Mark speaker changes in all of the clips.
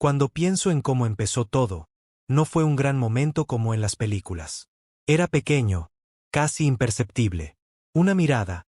Speaker 1: Cuando pienso en cómo empezó todo, no fue un gran momento como en las películas. Era pequeño, casi imperceptible. Una mirada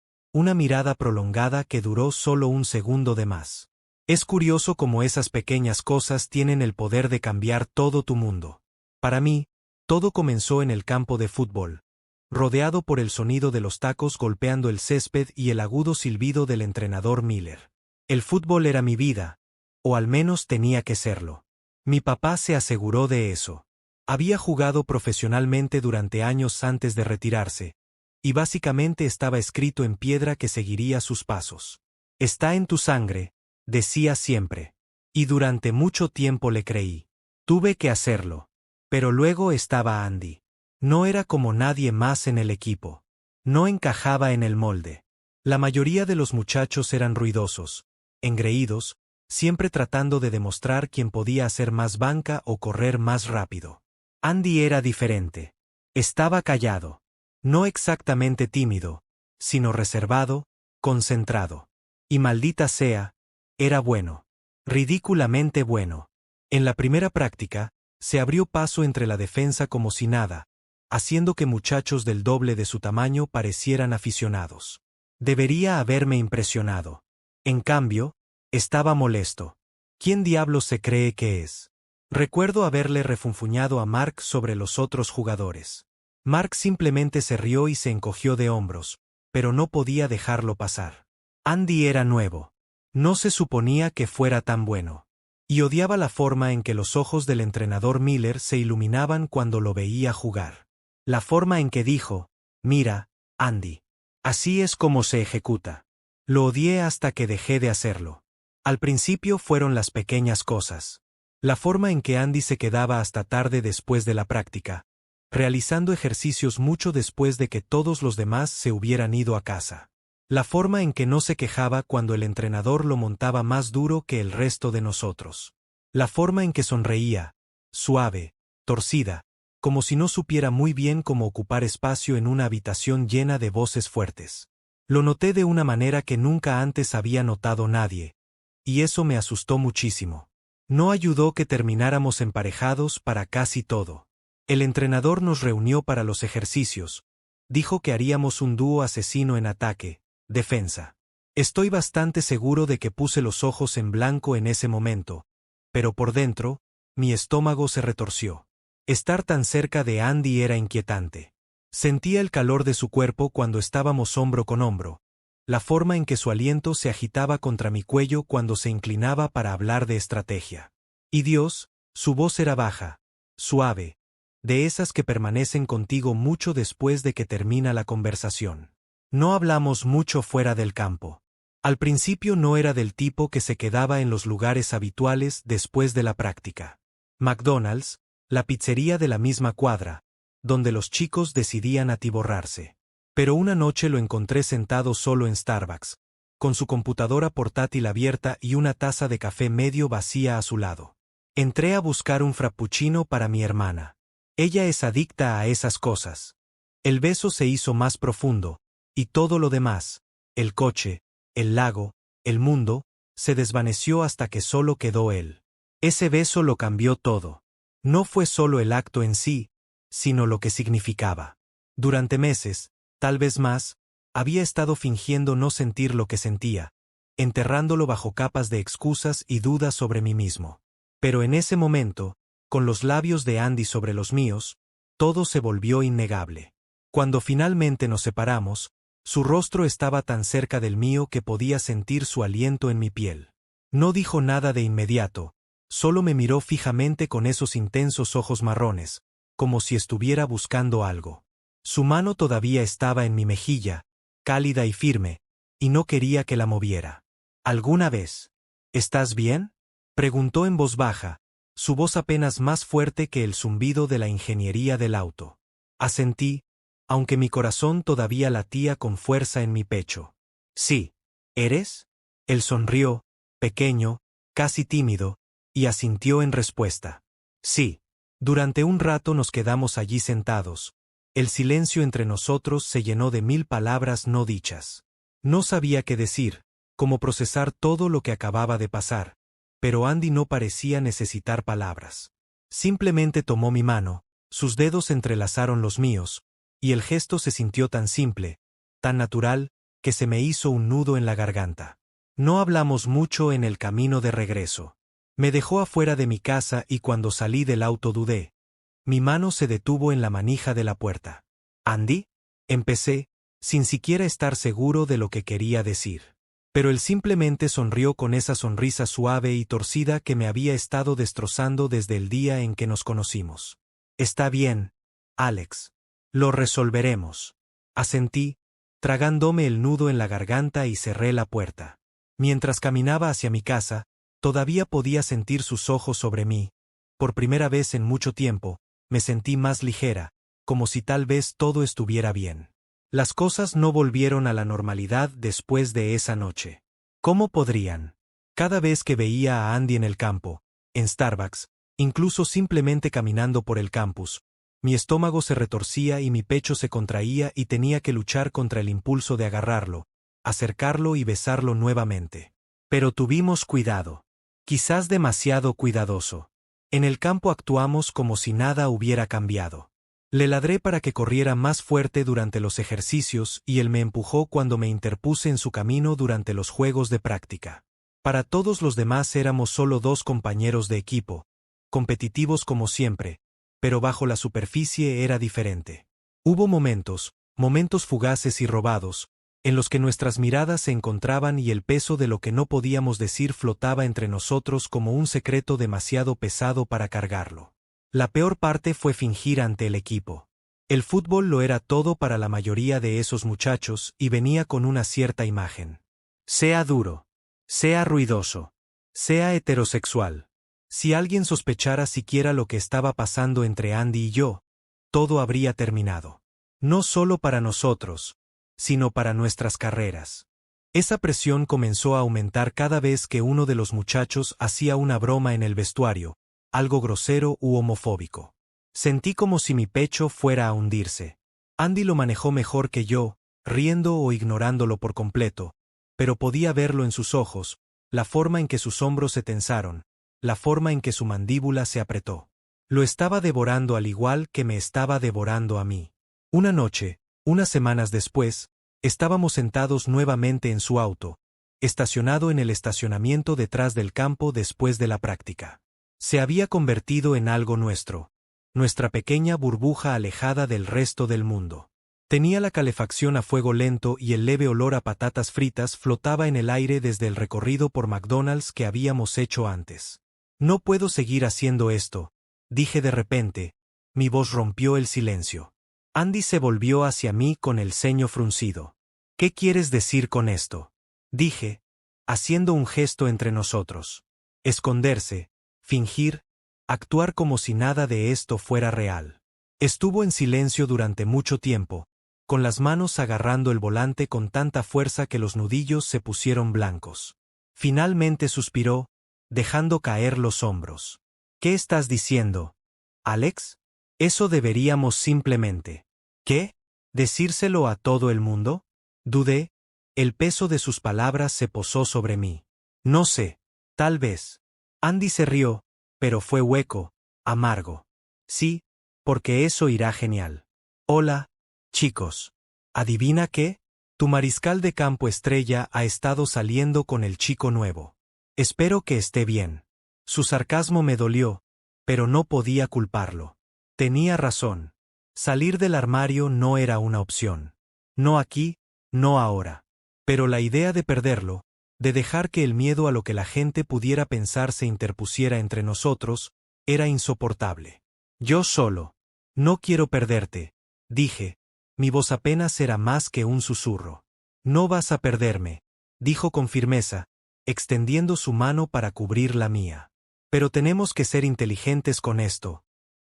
Speaker 1: prolongada que duró solo un segundo de más. Es curioso cómo esas pequeñas cosas tienen el poder de cambiar todo tu mundo. Para mí, todo comenzó en el campo de fútbol, rodeado por el sonido de los tacos golpeando el césped y el agudo silbido del entrenador Miller. El fútbol era mi vida, o al menos tenía que serlo. Mi papá se aseguró de eso. Había jugado profesionalmente durante años antes de retirarse, y básicamente estaba escrito en piedra que seguiría sus pasos. Está en tu sangre, decía siempre. Y durante mucho tiempo le creí. Tuve que hacerlo. Pero luego estaba Andy. No era como nadie más en el equipo. No encajaba en el molde. La mayoría de los muchachos eran ruidosos, engreídos, siempre tratando de demostrar quién podía hacer más banca o correr más rápido. Andy era diferente. Estaba callado. No exactamente tímido, sino reservado, concentrado. Y maldita sea, era bueno. Ridículamente bueno. En la primera práctica, se abrió paso entre la defensa como si nada, haciendo que muchachos del doble de su tamaño parecieran aficionados. Debería haberme impresionado. En cambio, estaba molesto. ¿Quién diablos se cree que es? Recuerdo haberle refunfuñado a Mark sobre los otros jugadores. Mark simplemente se rió y se encogió de hombros, pero no podía dejarlo pasar. Andy era nuevo. No se suponía que fuera tan bueno. Y odiaba la forma en que los ojos del entrenador Miller se iluminaban cuando lo veía jugar. La forma en que dijo, «Mira, Andy. Así es como se ejecuta». Lo odié hasta que dejé de hacerlo. Al principio fueron las pequeñas cosas. La forma en que Andy se quedaba hasta tarde después de la práctica, realizando ejercicios mucho después de que todos los demás se hubieran ido a casa. La forma en que no se quejaba cuando el entrenador lo montaba más duro que el resto de nosotros. La forma en que sonreía, suave, torcida, como si no supiera muy bien cómo ocupar espacio en una habitación llena de voces fuertes. Lo noté de una manera que nunca antes había notado nadie, y eso me asustó muchísimo. No ayudó que termináramos emparejados para casi todo. El entrenador nos reunió para los ejercicios. Dijo que haríamos un dúo asesino en ataque, defensa. Estoy bastante seguro de que puse los ojos en blanco en ese momento, pero por dentro, mi estómago se retorció. Estar tan cerca de Andy era inquietante. Sentía el calor de su cuerpo cuando estábamos hombro con hombro, la forma en que su aliento se agitaba contra mi cuello cuando se inclinaba para hablar de estrategia. Y Dios, su voz era baja, suave, de esas que permanecen contigo mucho después de que termina la conversación. No hablamos mucho fuera del campo. Al principio no era del tipo que se quedaba en los lugares habituales después de la práctica. McDonald's, la pizzería de la misma cuadra, donde los chicos decidían atiborrarse. Pero una noche lo encontré sentado solo en Starbucks, con su computadora portátil abierta y una taza de café medio vacía a su lado. Entré a buscar un frappuccino para mi hermana. Ella es adicta a esas cosas. El beso se hizo más profundo, y todo lo demás, el coche, el lago, el mundo, se desvaneció hasta que solo quedó él. Ese beso lo cambió todo. No fue solo el acto en sí, sino lo que significaba. Durante meses, tal vez más, había estado fingiendo no sentir lo que sentía, enterrándolo bajo capas de excusas y dudas sobre mí mismo. Pero en ese momento, con los labios de Andy sobre los míos, todo se volvió innegable. Cuando finalmente nos separamos, su rostro estaba tan cerca del mío que podía sentir su aliento en mi piel. No dijo nada de inmediato, solo me miró fijamente con esos intensos ojos marrones, como si estuviera buscando algo. Su mano todavía estaba en mi mejilla, cálida y firme, y no quería que la moviera. ¿Alguna vez? ¿Estás bien?, preguntó en voz baja, su voz apenas más fuerte que el zumbido de la ingeniería del auto. Asentí, aunque mi corazón todavía latía con fuerza en mi pecho. Sí. ¿Eres? Él sonrió, pequeño, casi tímido, y asintió en respuesta. Sí. Durante un rato nos quedamos allí sentados. El silencio entre nosotros se llenó de 1000 palabras no dichas. No sabía qué decir, cómo procesar todo lo que acababa de pasar, pero Andy no parecía necesitar palabras. Simplemente tomó mi mano, sus dedos entrelazaron los míos, y el gesto se sintió tan simple, tan natural, que se me hizo un nudo en la garganta. No hablamos mucho en el camino de regreso. Me dejó afuera de mi casa y cuando salí del auto dudé. Mi mano se detuvo en la manija de la puerta. ¿Andy? Empecé, sin siquiera estar seguro de lo que quería decir. Pero él simplemente sonrió con esa sonrisa suave y torcida que me había estado destrozando desde el día en que nos conocimos. Está bien, Alex. Lo resolveremos. Asentí, tragándome el nudo en la garganta y cerré la puerta. Mientras caminaba hacia mi casa, todavía podía sentir sus ojos sobre mí. Por primera vez en mucho tiempo, me sentí más ligera, como si tal vez todo estuviera bien. Las cosas no volvieron a la normalidad después de esa noche. ¿Cómo podrían? Cada vez que veía a Andy en el campo, en Starbucks, incluso simplemente caminando por el campus, mi estómago se retorcía y mi pecho se contraía y tenía que luchar contra el impulso de agarrarlo, acercarlo y besarlo nuevamente. Pero tuvimos cuidado. Quizás demasiado cuidadoso. En el campo actuamos como si nada hubiera cambiado. Le ladré para que corriera más fuerte durante los ejercicios y él me empujó cuando me interpuse en su camino durante los juegos de práctica. Para todos los demás éramos solo dos compañeros de equipo, competitivos como siempre, pero bajo la superficie era diferente. Hubo momentos fugaces y robados, en los que nuestras miradas se encontraban y el peso de lo que no podíamos decir flotaba entre nosotros como un secreto demasiado pesado para cargarlo. La peor parte fue fingir ante el equipo. El fútbol lo era todo para la mayoría de esos muchachos y venía con una cierta imagen. Sea duro, sea ruidoso, sea heterosexual. Si alguien sospechara siquiera lo que estaba pasando entre Andy y yo, todo habría terminado. No solo para nosotros, sino para nuestras carreras. Esa presión comenzó a aumentar cada vez que uno de los muchachos hacía una broma en el vestuario, algo grosero u homofóbico. Sentí como si mi pecho fuera a hundirse. Andy lo manejó mejor que yo, riendo o ignorándolo por completo, pero podía verlo en sus ojos, la forma en que sus hombros se tensaron, la forma en que su mandíbula se apretó. Lo estaba devorando al igual que me estaba devorando a mí. Una noche, unas semanas después, estábamos sentados nuevamente en su auto, estacionado en el estacionamiento detrás del campo después de la práctica. Se había convertido en algo nuestro, nuestra pequeña burbuja alejada del resto del mundo. Tenía la calefacción a fuego lento y el leve olor a patatas fritas flotaba en el aire desde el recorrido por McDonald's que habíamos hecho antes. No puedo seguir haciendo esto, dije de repente. Mi voz rompió el silencio. Andy se volvió hacia mí con el ceño fruncido. ¿Qué quieres decir con esto? Dije, haciendo un gesto entre nosotros. Esconderse, fingir, actuar como si nada de esto fuera real. Estuvo en silencio durante mucho tiempo, con las manos agarrando el volante con tanta fuerza que los nudillos se pusieron blancos. Finalmente suspiró, dejando caer los hombros. ¿Qué estás diciendo, Alex? Eso deberíamos simplemente. ¿Qué? ¿Decírselo a todo el mundo? Dudé, el peso de sus palabras se posó sobre mí. No sé, tal vez. Andy se rió, pero fue hueco, amargo. Sí, porque eso irá genial. Hola, chicos. ¿Adivina qué? Tu mariscal de campo estrella ha estado saliendo con el chico nuevo. Espero que esté bien. Su sarcasmo me dolió, pero no podía culparlo. Tenía razón. Salir del armario no era una opción. No aquí, no ahora. Pero la idea de perderlo, de dejar que el miedo a lo que la gente pudiera pensar se interpusiera entre nosotros, era insoportable. Yo solo. No quiero perderte, dije. Mi voz apenas era más que un susurro. No vas a perderme, dijo con firmeza, extendiendo su mano para cubrir la mía. Pero tenemos que ser inteligentes con esto,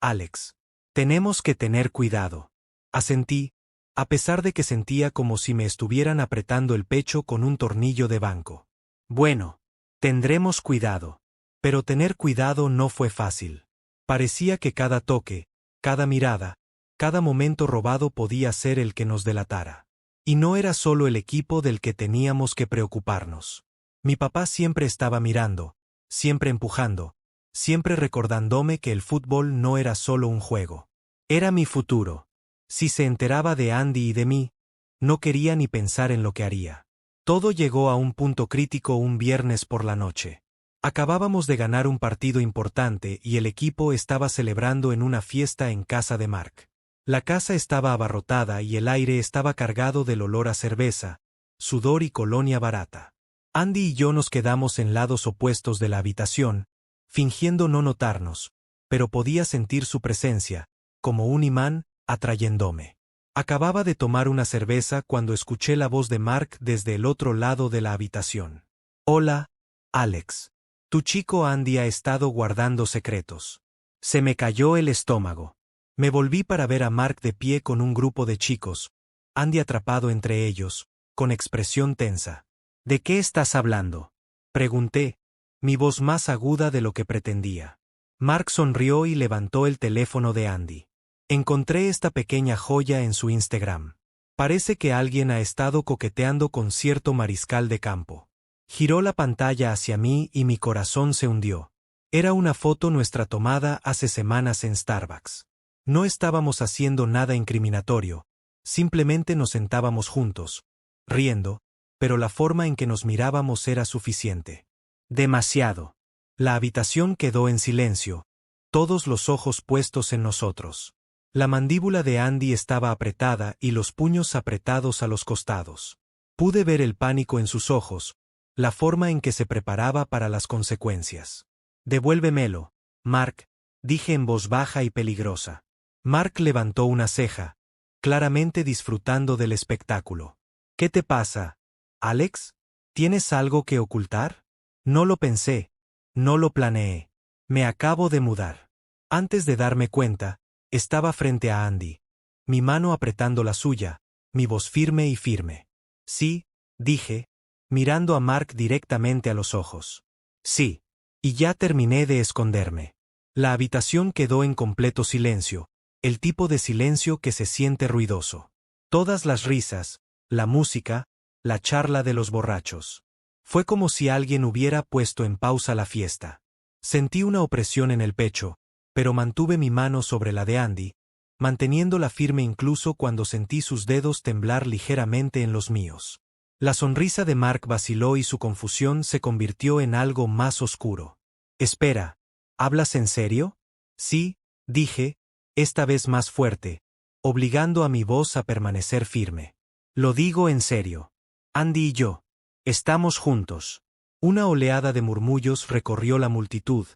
Speaker 1: Alex. Tenemos que tener cuidado. Asentí, a pesar de que sentía como si me estuvieran apretando el pecho con un tornillo de banco. Bueno, tendremos cuidado. Pero tener cuidado no fue fácil. Parecía que cada toque, cada mirada, cada momento robado podía ser el que nos delatara. Y no era solo el equipo del que teníamos que preocuparnos. Mi papá siempre estaba mirando, siempre empujando, siempre recordándome que el fútbol no era solo un juego. Era mi futuro. Si se enteraba de Andy y de mí, no quería ni pensar en lo que haría. Todo llegó a un punto crítico un viernes por la noche. Acabábamos de ganar un partido importante y el equipo estaba celebrando en una fiesta en casa de Mark. La casa estaba abarrotada y el aire estaba cargado del olor a cerveza, sudor y colonia barata. Andy y yo nos quedamos en lados opuestos de la habitación, fingiendo no notarnos, pero podía sentir su presencia, como un imán, atrayéndome. Acababa de tomar una cerveza cuando escuché la voz de Mark desde el otro lado de la habitación. Hola, Alex. Tu chico Andy ha estado guardando secretos. Se me cayó el estómago. Me volví para ver a Mark de pie con un grupo de chicos, Andy atrapado entre ellos, con expresión tensa. ¿De qué estás hablando?, pregunté, mi voz más aguda de lo que pretendía. Mark sonrió y levantó el teléfono de Andy. Encontré esta pequeña joya en su Instagram. Parece que alguien ha estado coqueteando con cierto mariscal de campo. Giró la pantalla hacia mí y mi corazón se hundió. Era una foto nuestra tomada hace semanas en Starbucks. No estábamos haciendo nada incriminatorio, simplemente nos sentábamos juntos, riendo, pero la forma en que nos mirábamos era suficiente. Demasiado. La habitación quedó en silencio, todos los ojos puestos en nosotros. La mandíbula de Andy estaba apretada y los puños apretados a los costados. Pude ver el pánico en sus ojos, la forma en que se preparaba para las consecuencias. Devuélvemelo, Mark, dije en voz baja y peligrosa. Mark levantó una ceja, claramente disfrutando del espectáculo. ¿Qué te pasa, Alex? ¿Tienes algo que ocultar? No lo pensé, no lo planeé. Me acabo de mudar. Antes de darme cuenta, estaba frente a Andy, mi mano apretando la suya, mi voz firme y firme. Sí, dije, mirando a Mark directamente a los ojos. Sí. Y ya terminé de esconderme. La habitación quedó en completo silencio, el tipo de silencio que se siente ruidoso. Todas las risas, la música, la charla de los borrachos. Fue como si alguien hubiera puesto en pausa la fiesta. Sentí una opresión en el pecho, pero mantuve mi mano sobre la de Andy, manteniéndola firme incluso cuando sentí sus dedos temblar ligeramente en los míos. La sonrisa de Mark vaciló y su confusión se convirtió en algo más oscuro. Espera, ¿hablas en serio? Sí, dije, esta vez más fuerte, obligando a mi voz a permanecer firme. Lo digo en serio. Andy y yo. Estamos juntos. Una oleada de murmullos recorrió la multitud,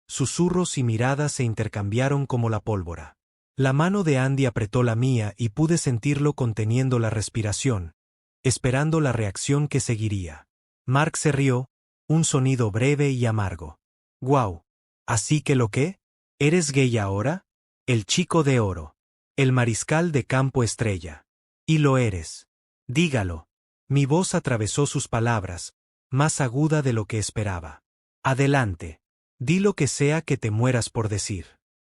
Speaker 1: susurros y miradas se intercambiaron como la pólvora. La mano de Andy apretó la mía y pude sentirlo conteniendo la respiración, esperando la reacción que seguiría. Mark se rió, un sonido breve y amargo. «Guau. ¿Así que lo qué? ¿Eres gay ahora? El chico de oro. El mariscal de campo estrella. Y lo eres. Dígalo». Mi voz atravesó sus palabras, más aguda de lo que esperaba. «Adelante. Di lo que sea que te mueras por decir».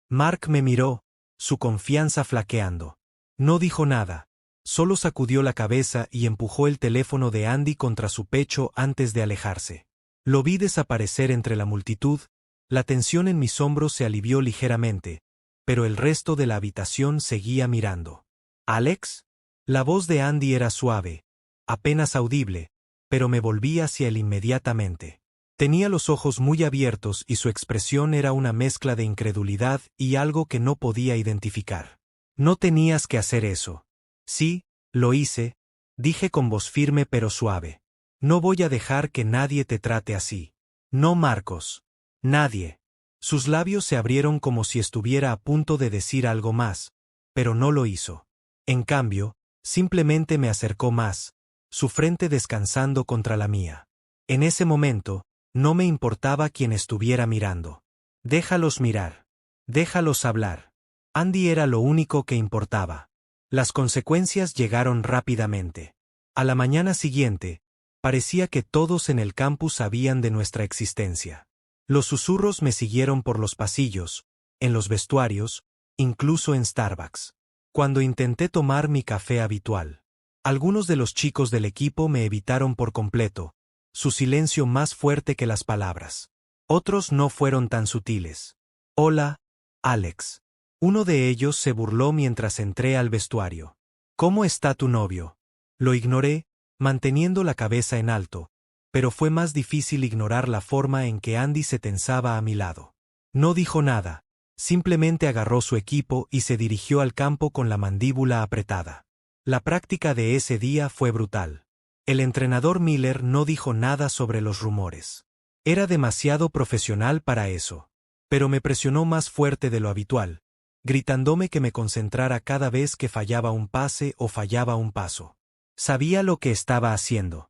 Speaker 1: Mark me miró, su confianza flaqueando. No dijo nada. Solo sacudió la cabeza y empujó el teléfono de Andy contra su pecho antes de alejarse. Lo vi desaparecer entre la multitud, la tensión en mis hombros se alivió ligeramente, pero el resto de la habitación seguía mirando. ¿Alex? La voz de Andy era suave, apenas audible, pero me volví hacia él inmediatamente. Tenía los ojos muy abiertos y su expresión era una mezcla de incredulidad y algo que no podía identificar. No tenías que hacer eso. Sí, lo hice, dije con voz firme pero suave. No voy a dejar que nadie te trate así. No, Marcos. Nadie. Sus labios se abrieron como si estuviera a punto de decir algo más, pero no lo hizo. En cambio, simplemente me acercó más, su frente descansando contra la mía. En ese momento, no me importaba quién estuviera mirando. Déjalos mirar. Déjalos hablar. Andy era lo único que importaba. Las consecuencias llegaron rápidamente. A la mañana siguiente, parecía que todos en el campus sabían de nuestra existencia. Los susurros me siguieron por los pasillos, en los vestuarios, incluso en Starbucks. Cuando intenté tomar mi café habitual, algunos de los chicos del equipo me evitaron por completo, su silencio más fuerte que las palabras. Otros no fueron tan sutiles. Hola, Alex. Uno de ellos se burló mientras entré al vestuario. ¿Cómo está tu novio? Lo ignoré, manteniendo la cabeza en alto, pero fue más difícil ignorar la forma en que Andy se tensaba a mi lado. No dijo nada, simplemente agarró su equipo y se dirigió al campo con la mandíbula apretada. La práctica de ese día fue brutal. El entrenador Miller no dijo nada sobre los rumores. Era demasiado profesional para eso. Pero me presionó más fuerte de lo habitual, gritándome que me concentrara cada vez que fallaba un pase o fallaba un paso. Sabía lo que estaba haciendo.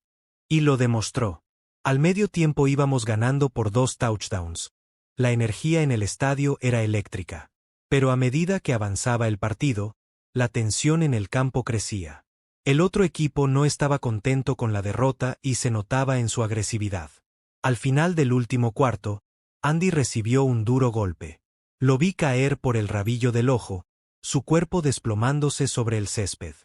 Speaker 1: Y lo demostró. Al medio tiempo íbamos ganando por 2 touchdowns. La energía en el estadio era eléctrica. Pero a medida que avanzaba el partido, la tensión en el campo crecía. El otro equipo no estaba contento con la derrota y se notaba en su agresividad. Al final del último cuarto, Andy recibió un duro golpe. Lo vi caer por el rabillo del ojo, su cuerpo desplomándose sobre el césped.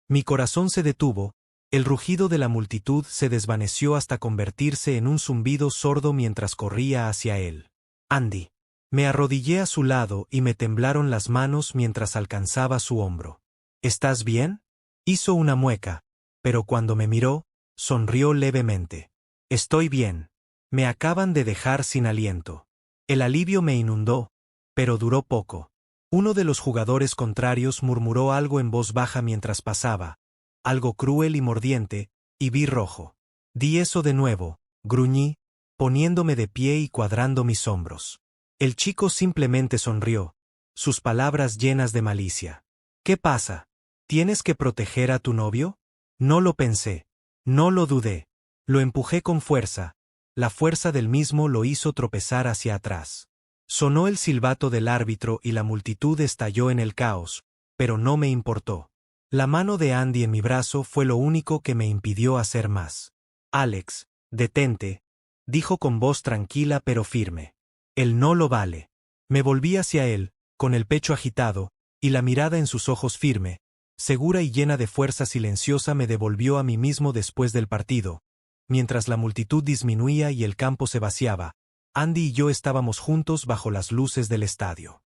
Speaker 1: Mi corazón se detuvo, el rugido de la multitud se desvaneció hasta convertirse en un zumbido sordo mientras corría hacia él. Andy. Me arrodillé a su lado y me temblaron las manos mientras alcanzaba su hombro. ¿Estás bien? Hizo una mueca, pero cuando me miró, sonrió levemente. Estoy bien. Me acaban de dejar sin aliento. El alivio me inundó, pero duró poco. Uno de los jugadores contrarios murmuró algo en voz baja mientras pasaba, algo cruel y mordiente, y vi rojo. Di eso de nuevo, gruñí, poniéndome de pie y cuadrando mis hombros. El chico simplemente sonrió, sus palabras llenas de malicia. ¿Qué pasa? ¿Tienes que proteger a tu novio? No lo pensé. No lo dudé. Lo empujé con fuerza. La fuerza del mismo lo hizo tropezar hacia atrás. Sonó el silbato del árbitro y la multitud estalló en el caos, pero no me importó. La mano de Andy en mi brazo fue lo único que me impidió hacer más. Alex, detente, dijo con voz tranquila pero firme. Él no lo vale. Me volví hacia él, con el pecho agitado, y la mirada en sus ojos firme, segura y llena de fuerza silenciosa me devolvió a mí mismo después del partido. Mientras la multitud disminuía y el campo se vaciaba, Andy y yo estábamos juntos bajo las luces del estadio.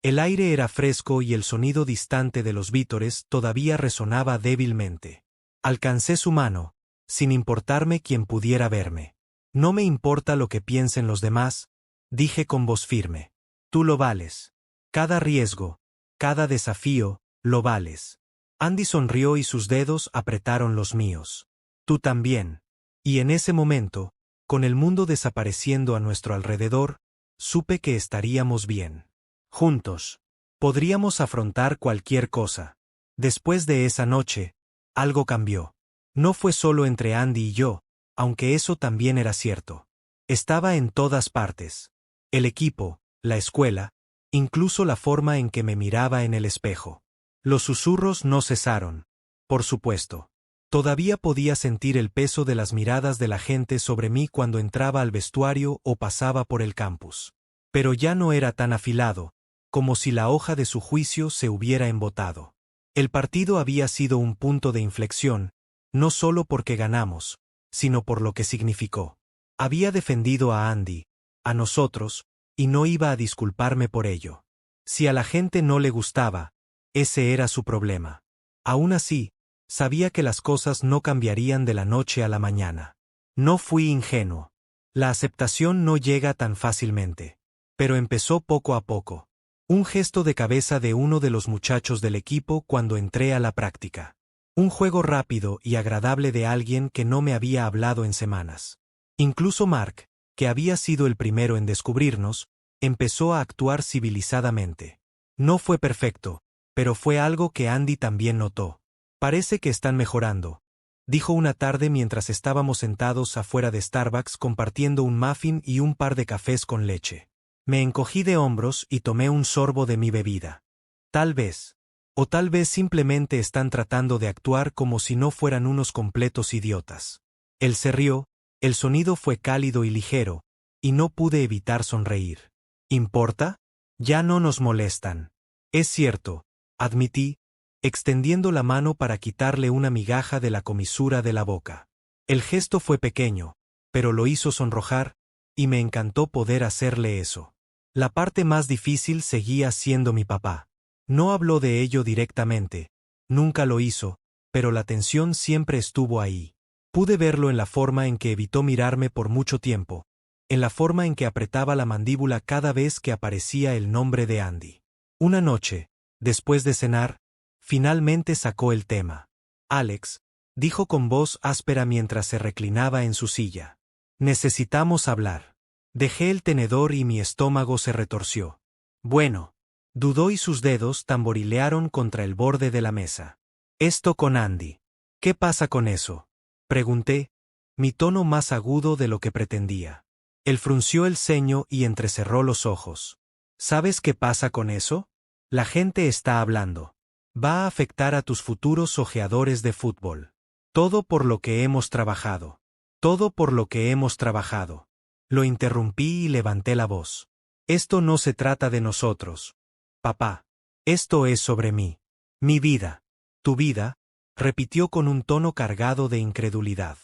Speaker 1: El aire era fresco y el sonido distante de los vítores todavía resonaba débilmente. Alcancé su mano, sin importarme quién pudiera verme. No me importa lo que piensen los demás, dije con voz firme. Tú lo vales. Cada riesgo, cada desafío, lo vales. Andy sonrió y sus dedos apretaron los míos. Tú también. Y en ese momento, con el mundo desapareciendo a nuestro alrededor, supe que estaríamos bien. Juntos. Podríamos afrontar cualquier cosa. Después de esa noche, algo cambió. No fue solo entre Andy y yo, aunque eso también era cierto. Estaba en todas partes. El equipo, la escuela, incluso la forma en que me miraba en el espejo. Los susurros no cesaron. Por supuesto. Todavía podía sentir el peso de las miradas de la gente sobre mí cuando entraba al vestuario o pasaba por el campus. Pero ya no era tan afilado, como si la hoja de su juicio se hubiera embotado. El partido había sido un punto de inflexión, no solo porque ganamos, sino por lo que significó. Había defendido a Andy, a nosotros, y no iba a disculparme por ello. Si a la gente no le gustaba, ese era su problema. Aún así, sabía que las cosas no cambiarían de la noche a la mañana. No fui ingenuo. La aceptación no llega tan fácilmente. Pero empezó poco a poco. Un gesto de cabeza de uno de los muchachos del equipo cuando entré a la práctica. Un juego rápido y agradable de alguien que no me había hablado en semanas. Incluso Mark, que había sido el primero en descubrirnos, empezó a actuar civilizadamente. No fue perfecto, pero fue algo que Andy también notó. Parece que están mejorando, dijo una tarde mientras estábamos sentados afuera de Starbucks compartiendo un muffin y un par de cafés con leche. Me encogí de hombros y tomé un sorbo de mi bebida. Tal vez. O tal vez simplemente están tratando de actuar como si no fueran unos completos idiotas. Él se rió, el sonido fue cálido y ligero, y no pude evitar sonreír. ¿Importa? Ya no nos molestan. Es cierto, admití, extendiendo la mano para quitarle una migaja de la comisura de la boca. El gesto fue pequeño, pero lo hizo sonrojar, y me encantó poder hacerle eso. La parte más difícil seguía siendo mi papá. No habló de ello directamente, nunca lo hizo, pero la tensión siempre estuvo ahí. Pude verlo en la forma en que evitó mirarme por mucho tiempo, en la forma en que apretaba la mandíbula cada vez que aparecía el nombre de Andy. Una noche, después de cenar, finalmente sacó el tema. Alex, dijo con voz áspera mientras se reclinaba en su silla. Necesitamos hablar. Dejé el tenedor y mi estómago se retorció. Bueno, dudó y sus dedos tamborilearon contra el borde de la mesa. Esto con Andy. ¿Qué pasa con eso? Pregunté, mi tono más agudo de lo que pretendía. Él frunció el ceño y entrecerró los ojos. ¿Sabes qué pasa con eso? La gente está hablando. Va a afectar a tus futuros ojeadores de fútbol. Todo por lo que hemos trabajado. Todo por lo que hemos trabajado. Lo interrumpí y levanté la voz. Esto no se trata de nosotros. Papá. Esto es sobre mí. Mi vida. Tu vida, repitió con un tono cargado de incredulidad.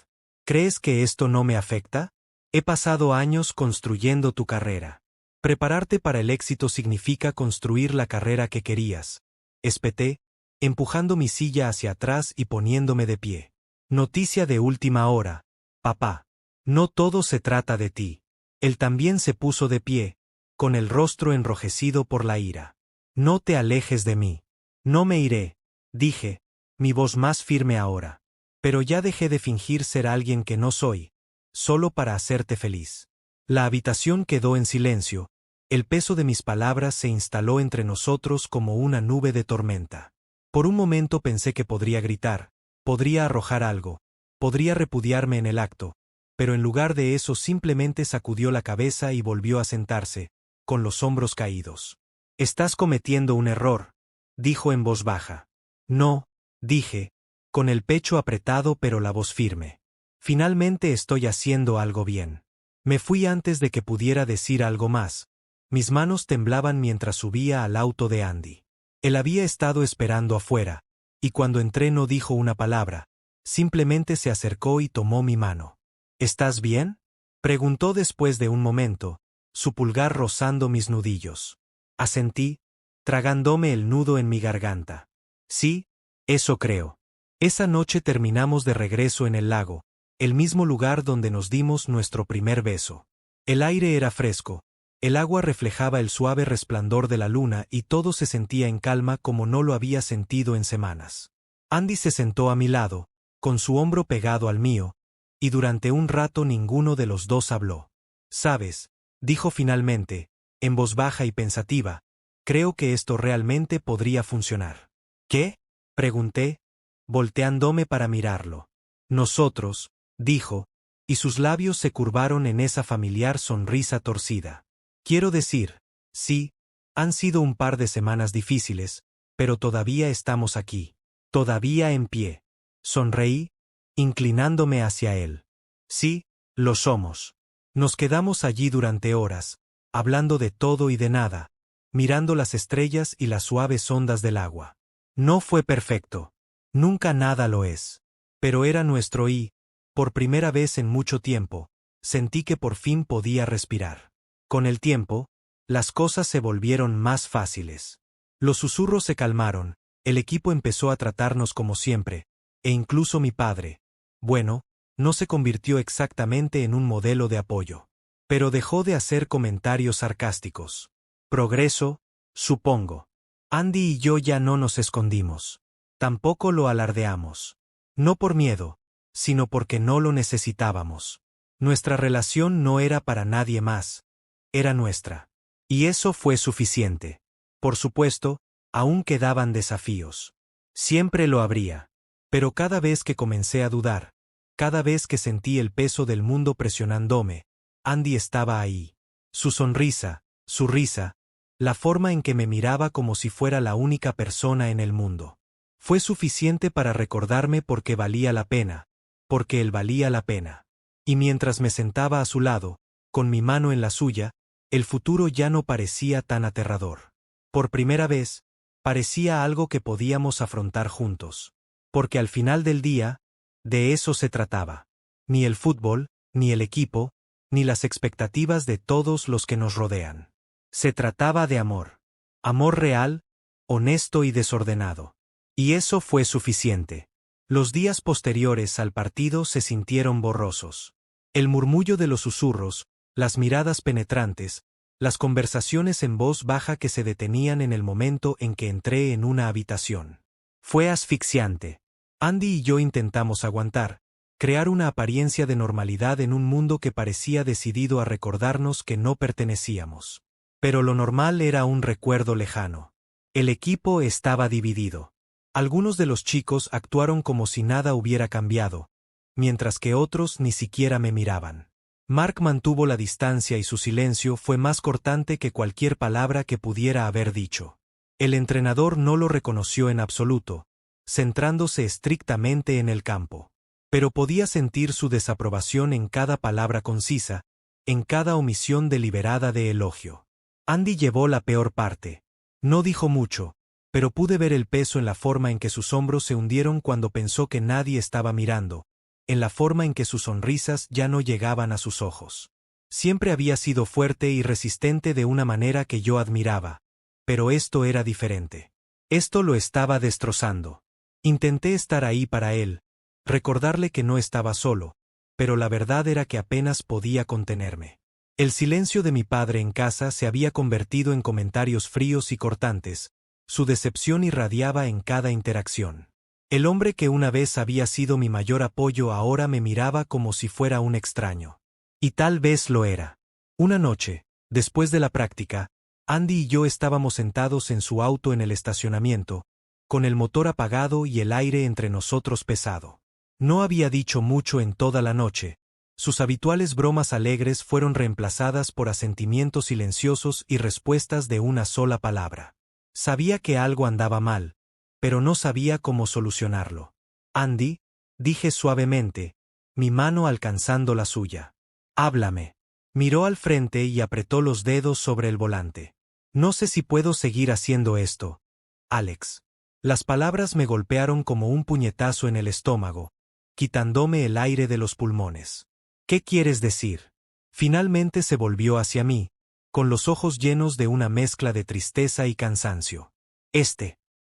Speaker 1: ¿Crees que esto no me afecta? He pasado años construyendo tu carrera. Prepararte para el éxito significa construir la carrera que querías. Espeté, empujando mi silla hacia atrás y poniéndome de pie. Noticia de última hora. Papá. No todo se trata de ti. Él también se puso de pie, con el rostro enrojecido por la ira. No te alejes de mí. No me iré, dije, mi voz más firme ahora. Pero ya dejé de fingir ser alguien que no soy, solo para hacerte feliz. La habitación quedó en silencio, el peso de mis palabras se instaló entre nosotros como una nube de tormenta. Por un momento pensé que podría gritar, podría arrojar algo, podría repudiarme en el acto, pero en lugar de eso simplemente sacudió la cabeza y volvió a sentarse, con los hombros caídos. Estás cometiendo un error, dijo en voz baja. No, dije, con el pecho apretado pero la voz firme. Finalmente estoy haciendo algo bien. Me fui antes de que pudiera decir algo más. Mis manos temblaban mientras subía al auto de Andy. Él había estado esperando afuera, y cuando entré no dijo una palabra, simplemente se acercó y tomó mi mano. ¿Estás bien? Preguntó después de un momento, su pulgar rozando mis nudillos. Asentí, tragándome el nudo en mi garganta. Sí, eso creo. Esa noche terminamos de regreso en el lago, el mismo lugar donde nos dimos nuestro primer beso. El aire era fresco, el agua reflejaba el suave resplandor de la luna y todo se sentía en calma como no lo había sentido en semanas. Andy se sentó a mi lado, con su hombro pegado al mío, y durante un rato ninguno de los dos habló. ¿Sabes? Dijo finalmente, en voz baja y pensativa, creo que esto realmente podría funcionar. ¿Qué? Pregunté, volteándome para mirarlo. Nosotros, dijo, y sus labios se curvaron en esa familiar sonrisa torcida. Quiero decir, sí, han sido un par de semanas difíciles, pero todavía estamos aquí, todavía en pie. Sonreí, inclinándome hacia él. Sí, lo somos. Nos quedamos allí durante horas, hablando de todo y de nada, mirando las estrellas y las suaves ondas del agua. No fue perfecto. Nunca nada lo es. Pero era nuestro y, por primera vez en mucho tiempo, sentí que por fin podía respirar. Con el tiempo, las cosas se volvieron más fáciles. Los susurros se calmaron, el equipo empezó a tratarnos como siempre, e incluso mi padre, bueno, no se convirtió exactamente en un modelo de apoyo. Pero dejó de hacer comentarios sarcásticos. Progreso, supongo. Andy y yo ya no nos escondimos. Tampoco lo alardeamos. No por miedo, sino porque no lo necesitábamos. Nuestra relación no era para nadie más, era nuestra. Y eso fue suficiente. Por supuesto, aún quedaban desafíos. Siempre lo habría. Pero cada vez que comencé a dudar, cada vez que sentí el peso del mundo presionándome, Andy estaba ahí. Su sonrisa, su risa, la forma en que me miraba como si fuera la única persona en el mundo. Fue suficiente para recordarme por qué valía la pena, porque él valía la pena. Y mientras me sentaba a su lado, con mi mano en la suya, el futuro ya no parecía tan aterrador. Por primera vez, parecía algo que podíamos afrontar juntos. Porque al final del día, de eso se trataba. Ni el fútbol, ni el equipo, ni las expectativas de todos los que nos rodean. Se trataba de amor. Amor real, honesto y desordenado. Y eso fue suficiente. Los días posteriores al partido se sintieron borrosos. El murmullo de los susurros, las miradas penetrantes, las conversaciones en voz baja que se detenían en el momento en que entré en una habitación. Fue asfixiante. Andy y yo intentamos aguantar, crear una apariencia de normalidad en un mundo que parecía decidido a recordarnos que no pertenecíamos. Pero lo normal era un recuerdo lejano. El equipo estaba dividido. Algunos de los chicos actuaron como si nada hubiera cambiado, mientras que otros ni siquiera me miraban. Mark mantuvo la distancia y su silencio fue más cortante que cualquier palabra que pudiera haber dicho. El entrenador no lo reconoció en absoluto, centrándose estrictamente en el campo. Pero podía sentir su desaprobación en cada palabra concisa, en cada omisión deliberada de elogio. Andy llevó la peor parte. No dijo mucho, pero pude ver el peso en la forma en que sus hombros se hundieron cuando pensó que nadie estaba mirando, en la forma en que sus sonrisas ya no llegaban a sus ojos. Siempre había sido fuerte y resistente de una manera que yo admiraba, pero esto era diferente. Esto lo estaba destrozando. Intenté estar ahí para él, recordarle que no estaba solo, pero la verdad era que apenas podía contenerme. El silencio de mi padre en casa se había convertido en comentarios fríos y cortantes, su decepción irradiaba en cada interacción. El hombre que una vez había sido mi mayor apoyo ahora me miraba como si fuera un extraño. Y tal vez lo era. Una noche, después de la práctica, Andy y yo estábamos sentados en su auto en el estacionamiento, con el motor apagado y el aire entre nosotros pesado. No había dicho mucho en toda la noche. Sus habituales bromas alegres fueron reemplazadas por asentimientos silenciosos y respuestas de una sola palabra. Sabía que algo andaba mal, pero no sabía cómo solucionarlo. Andy, dije suavemente, mi mano alcanzando la suya. Háblame. Miró al frente y apretó los dedos sobre el volante. No sé si puedo seguir haciendo esto, Alex. Las palabras me golpearon como un puñetazo en el estómago, quitándome el aire de los pulmones. ¿Qué quieres decir? Finalmente se volvió hacia mí, con los ojos llenos de una mezcla de tristeza y cansancio.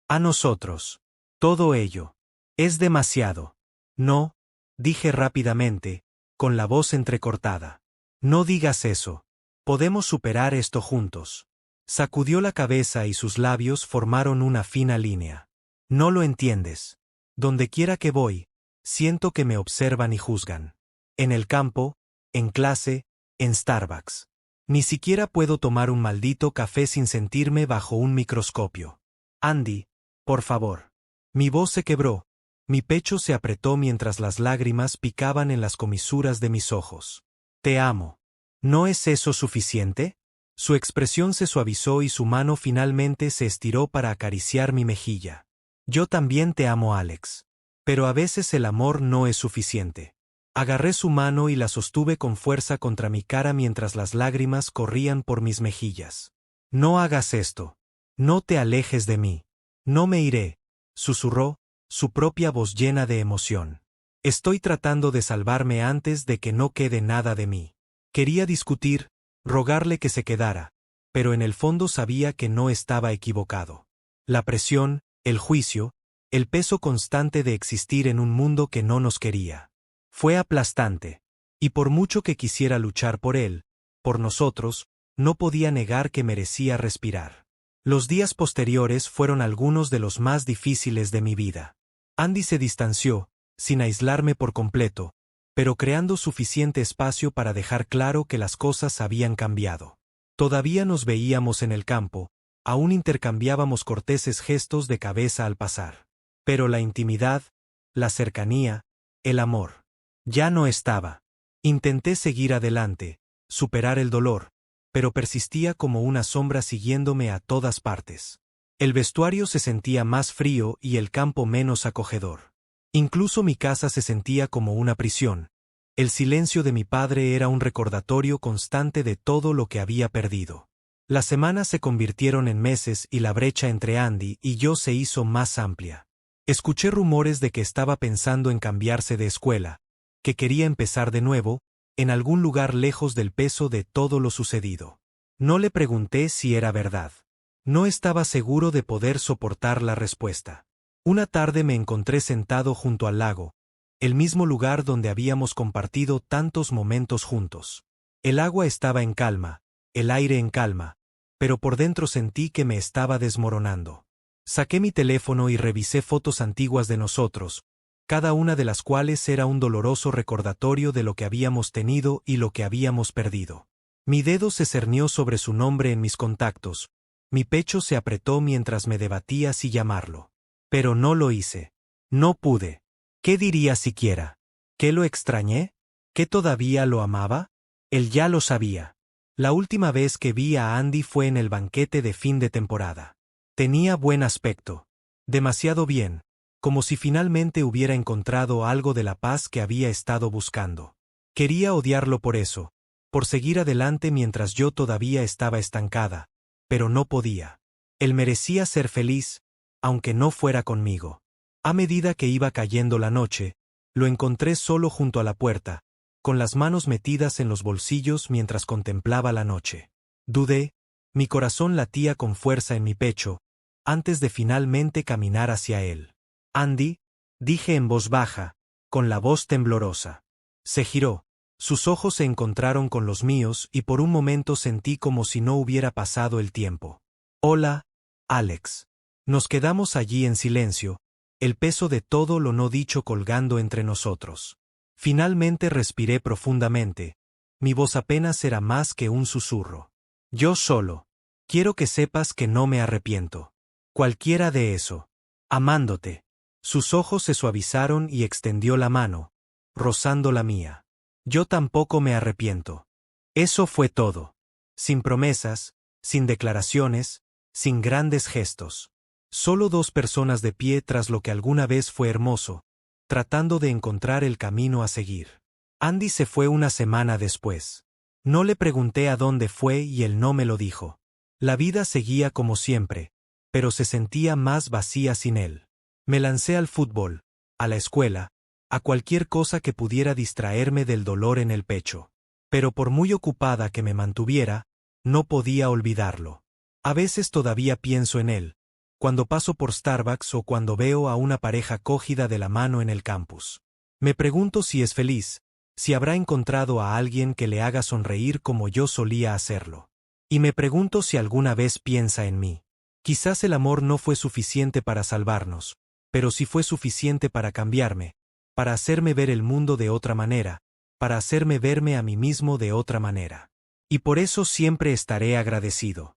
Speaker 1: A nosotros. Todo ello. Es demasiado. No, dije rápidamente, con la voz entrecortada. No digas eso. Podemos superar esto juntos. Sacudió la cabeza y sus labios formaron una fina línea. No lo entiendes. Donde quiera que voy, siento que me observan y juzgan. En el campo, en clase, en Starbucks. Ni siquiera puedo tomar un maldito café sin sentirme bajo un microscopio. Andy, por favor. Mi voz se quebró, mi pecho se apretó mientras las lágrimas picaban en las comisuras de mis ojos. Te amo. ¿No es eso suficiente? Su expresión se suavizó y su mano finalmente se estiró para acariciar mi mejilla. Yo también te amo, Alex. Pero a veces el amor no es suficiente. Agarré su mano y la sostuve con fuerza contra mi cara mientras las lágrimas corrían por mis mejillas. No hagas esto. No te alejes de mí. No me iré, susurró, su propia voz llena de emoción. Estoy tratando de salvarme antes de que no quede nada de mí. Quería discutir, rogarle que se quedara, pero en el fondo sabía que no estaba equivocado. La presión, el juicio, el peso constante de existir en un mundo que no nos quería. Fue aplastante, y por mucho que quisiera luchar por él, por nosotros, no podía negar que merecía respirar. Los días posteriores fueron algunos de los más difíciles de mi vida. Andy se distanció, sin aislarme por completo, pero creando suficiente espacio para dejar claro que las cosas habían cambiado. Todavía nos veíamos en el campo, aún intercambiábamos corteses gestos de cabeza al pasar. Pero la intimidad, la cercanía, el amor, ya no estaba. Intenté seguir adelante, superar el dolor, pero persistía como una sombra siguiéndome a todas partes. El vestuario se sentía más frío y el campo menos acogedor. Incluso mi casa se sentía como una prisión. El silencio de mi padre era un recordatorio constante de todo lo que había perdido. Las semanas se convirtieron en meses y la brecha entre Andy y yo se hizo más amplia. Escuché rumores de que estaba pensando en cambiarse de escuela, que quería empezar de nuevo, en algún lugar lejos del peso de todo lo sucedido. No le pregunté si era verdad. No estaba seguro de poder soportar la respuesta. Una tarde me encontré sentado junto al lago, el mismo lugar donde habíamos compartido tantos momentos juntos. El agua estaba en calma, el aire en calma, pero por dentro sentí que me estaba desmoronando. Saqué mi teléfono y revisé fotos antiguas de nosotros, cada una de las cuales era un doloroso recordatorio de lo que habíamos tenido y lo que habíamos perdido. Mi dedo se cernió sobre su nombre en mis contactos, mi pecho se apretó mientras me debatía si llamarlo. Pero no lo hice. No pude. ¿Qué diría siquiera? ¿Que lo extrañé? ¿Que todavía lo amaba? Él ya lo sabía. La última vez que vi a Andy fue en el banquete de fin de temporada. Tenía buen aspecto. Demasiado bien, como si finalmente hubiera encontrado algo de la paz que había estado buscando. Quería odiarlo por eso, por seguir adelante mientras yo todavía estaba estancada, pero no podía. Él merecía ser feliz, aunque no fuera conmigo. A medida que iba cayendo la noche, lo encontré solo junto a la puerta, con las manos metidas en los bolsillos mientras contemplaba la noche. Dudé, mi corazón latía con fuerza en mi pecho, antes de finalmente caminar hacia él. Andy, dije en voz baja, con la voz temblorosa. Se giró, sus ojos se encontraron con los míos y por un momento sentí como si no hubiera pasado el tiempo. Hola, Alex. Nos quedamos allí en silencio, el peso de todo lo no dicho colgando entre nosotros. Finalmente respiré profundamente. Mi voz apenas era más que un susurro. Yo solo. Quiero que sepas que no me arrepiento. Cualquiera de eso. Amándote. Sus ojos se suavizaron y extendió la mano, rozando la mía. Yo tampoco me arrepiento. Eso fue todo. Sin promesas, sin declaraciones, sin grandes gestos. Solo dos personas de pie tras lo que alguna vez fue hermoso, tratando de encontrar el camino a seguir. Andy se fue una semana después. No le pregunté a dónde fue y él no me lo dijo. La vida seguía como siempre, pero se sentía más vacía sin él. Me lancé al fútbol, a la escuela, a cualquier cosa que pudiera distraerme del dolor en el pecho. Pero por muy ocupada que me mantuviera, no podía olvidarlo. A veces todavía pienso en él, cuando paso por Starbucks o cuando veo a una pareja cogida de la mano en el campus. Me pregunto si es feliz, si habrá encontrado a alguien que le haga sonreír como yo solía hacerlo. Y me pregunto si alguna vez piensa en mí. Quizás el amor no fue suficiente para salvarnos, pero sí fue suficiente para cambiarme, para hacerme ver el mundo de otra manera, para hacerme verme a mí mismo de otra manera. Y por eso siempre estaré agradecido.